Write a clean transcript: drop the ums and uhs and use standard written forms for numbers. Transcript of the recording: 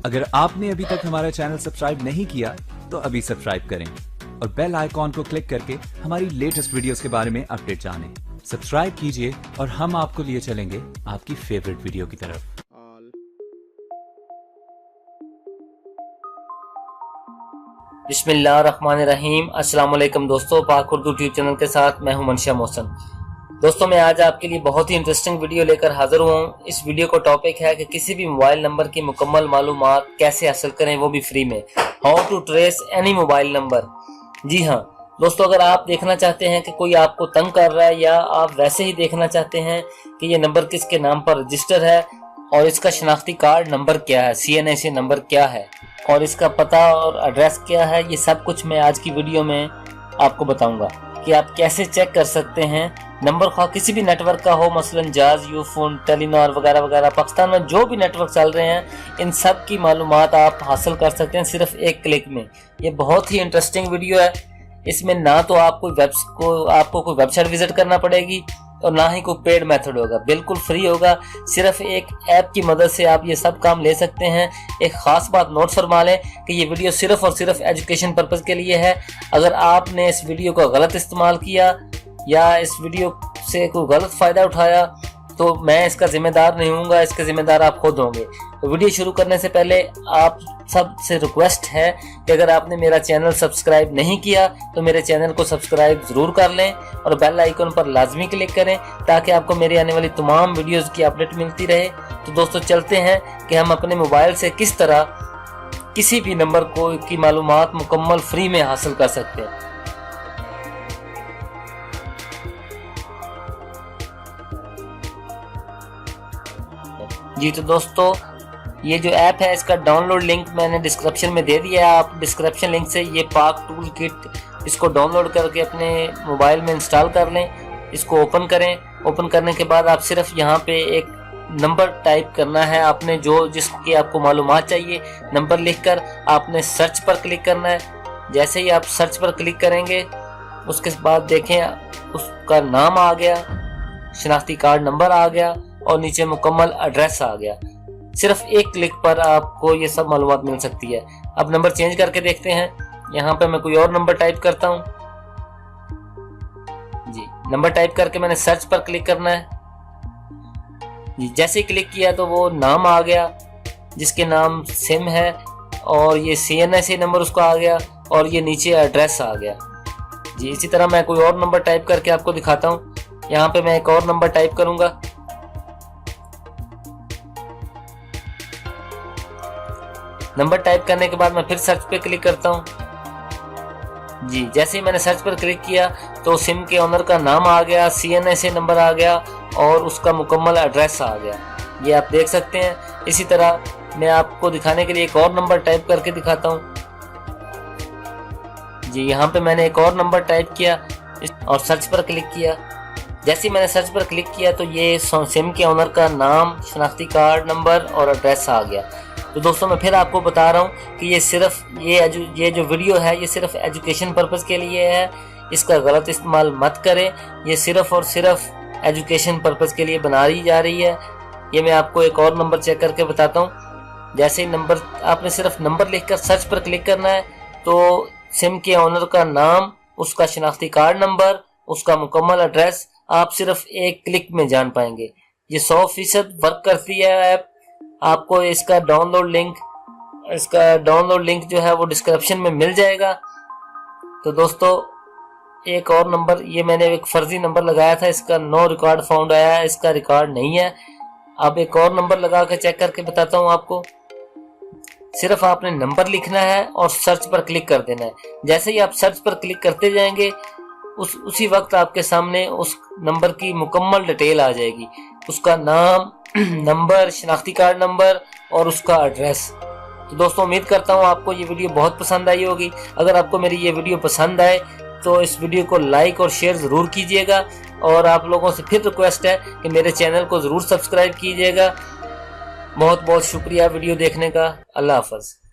अगर आपने अभी तक हमारा चैनल सब्सक्राइब नहीं किया तो अभी सब्सक्राइब करें और बेल आइकॉन को क्लिक करके हमारी लेटेस्ट वीडियोस के बारे में अपडेट जानें। सब्सक्राइब कीजिए और हम आपको लिए चलेंगे आपकी फेवरेट वीडियो की तरफ। बिस्मिल्लाहिर्रहमानिर्रहीम। अस्सलाम वालेकुम दोस्तों, पाक उर्दू ट्यूब चैनल के साथ मैं हूं मनशा मोहसन। दोस्तों, मैं आज आपके लिए बहुत ही इंटरेस्टिंग वीडियो लेकर हाजिर हुआ हूं। इस वीडियो का टॉपिक है कि किसी भी मोबाइल नंबर की मुकम्मल मालूमात कैसे हासिल करें, वो भी फ्री में। How to trace any mobile number. जी हाँ दोस्तों, अगर आप देखना चाहते हैं कि कोई आपको तंग कर रहा है या आप वैसे ही देखना चाहते हैं कि ये नंबर किसके नाम पर रजिस्टर है और इसका शनाख्ती कार्ड नंबर क्या है, CNIC नंबर क्या है और इसका पता और एड्रेस क्या है, ये सब कुछ मैं आज की वीडियो में आपको बताऊंगा कि आप कैसे चेक कर सकते हैं नंबर, खा किसी भी नेटवर्क का हो, मसलन जाज, यूफोन, टेलीनॉर वगैरह वगैरह। पाकिस्तान में जो भी नेटवर्क चल रहे हैं इन सब की मालूमात आप हासिल कर सकते हैं सिर्फ एक क्लिक में। ये बहुत ही इंटरेस्टिंग वीडियो है। इसमें ना तो आपको कोई वेबसाइट विजिट करना पड़ेगी और ना ही कोई पेड मेथड होगा, बिल्कुल फ्री होगा। सिर्फ एक ऐप की मदद से आप ये सब काम ले सकते हैं। एक ख़ास बात नोट फरमा लें कि ये वीडियो सिर्फ और सिर्फ एजुकेशन पर्पज़ के लिए है। अगर आपने इस वीडियो को गलत इस्तेमाल किया या इस वीडियो से कोई गलत फ़ायदा उठाया तो मैं इसका जिम्मेदार नहीं हूँगा, इसके जिम्मेदार आप खुद होंगे। तो वीडियो शुरू करने से पहले आप सबसे रिक्वेस्ट है कि अगर आपने मेरा चैनल सब्सक्राइब नहीं किया तो मेरे चैनल को सब्सक्राइब ज़रूर कर लें और बेल आइकन पर लाजमी क्लिक करें ताकि आपको मेरी आने वाली तमाम वीडियोज़ की अपडेट मिलती रहे। तो दोस्तों, चलते हैं कि हम अपने मोबाइल से किस तरह किसी भी नंबर की मालूमात मुकम्मल फ्री में हासिल कर सकते हैं। जी तो दोस्तों, ये जो ऐप है इसका डाउनलोड लिंक मैंने डिस्क्रिप्शन में दे दिया है। आप डिस्क्रिप्शन लिंक से ये पाक टूल किट इसको डाउनलोड करके अपने मोबाइल में इंस्टॉल कर लें। इसको ओपन करें। ओपन करने के बाद आप सिर्फ यहाँ पे एक नंबर टाइप करना है आपने, जो जिसकी आपको मालूमात चाहिए। नंबर लिखकर आपने सर्च पर क्लिक करना है। जैसे ही आप सर्च पर क्लिक करेंगे उसके बाद देखें उसका नाम आ गया, शनाख्ती कार्ड नंबर आ गया और नीचे मुकम्मल एड्रेस आ गया। सिर्फ एक क्लिक पर आपको ये सब मालूमात मिल सकती है। अब नंबर चेंज करके देखते हैं। यहाँ पे मैं कोई और नंबर टाइप करता हूँ। जी, नंबर टाइप करके मैंने सर्च पर क्लिक करना है। जी, जैसे ही क्लिक किया तो वो नाम आ गया जिसके नाम सिम है और ये CNIC नंबर उसको आ गया और ये नीचे एड्रेस आ गया। जी, इसी तरह मैं कोई और नंबर टाइप करके आपको दिखाता हूँ। यहाँ पे मैं एक और नंबर टाइप करूंगा। नंबर टाइप करने के बाद मैं फिर सर्च पे क्लिक करता हूँ। जी, जैसे ही मैंने सर्च पर क्लिक किया तो सिम के ओनर का नाम आ गया, CNIC नंबर आ गया और उसका मुकम्मल एड्रेस आ गया। ये आप देख सकते हैं। इसी तरह मैं आपको दिखाने के लिए एक और नंबर टाइप करके दिखाता हूँ। जी, यहाँ पे मैंने एक और नंबर टाइप किया और सर्च पर क्लिक किया। जैसे ही मैंने सर्च पर क्लिक किया तो ये सिम के ओनर का नाम, शनाख्ती कार्ड नंबर और एड्रेस आ गया। तो दोस्तों, मैं फिर आपको बता रहा हूँ कि ये जो वीडियो है ये सिर्फ एजुकेशन पर्पज़ के लिए है। इसका गलत इस्तेमाल मत करें। ये सिर्फ और सिर्फ एजुकेशन पर्पज़ के लिए बनाई जा रही है। ये मैं आपको एक और नंबर चेक करके बताता हूँ। जैसे ही नंबर आपने सिर्फ नंबर लिखकर सर्च पर क्लिक करना है तो सिम के ओनर का नाम, उसका शनाख्ती कार्ड नंबर, उसका मुकम्मल एड्रेस आप सिर्फ एक क्लिक में जान पाएंगे। ये 100% वर्क करती है ऐप। आपको इसका डाउनलोड लिंक जो है वो डिस्क्रिप्शन में मिल जाएगा। तो दोस्तों, एक और नंबर, ये मैंने एक फर्जी नंबर लगाया था, इसका नो रिकॉर्ड फाउंड आया है, इसका रिकॉर्ड नहीं है। अब एक और नंबर लगा के चेक करके बताता हूँ आपको। सिर्फ आपने नंबर लिखना है और सर्च पर क्लिक कर देना है। जैसे ही आप सर्च पर क्लिक करते जाएंगे उसी वक्त आपके सामने उस नंबर की मुकम्मल डिटेल आ जाएगी, उसका नाम, नंबर, शनाख्ती कार्ड नंबर और उसका एड्रेस। तो दोस्तों, उम्मीद करता हूँ आपको ये वीडियो बहुत पसंद आई होगी। अगर आपको मेरी ये वीडियो पसंद आए तो इस वीडियो को लाइक और शेयर ज़रूर कीजिएगा और आप लोगों से फिर रिक्वेस्ट है कि मेरे चैनल को ज़रूर सब्सक्राइब कीजिएगा। बहुत बहुत शुक्रिया वीडियो देखने का। अल्लाह हाफ़िज़।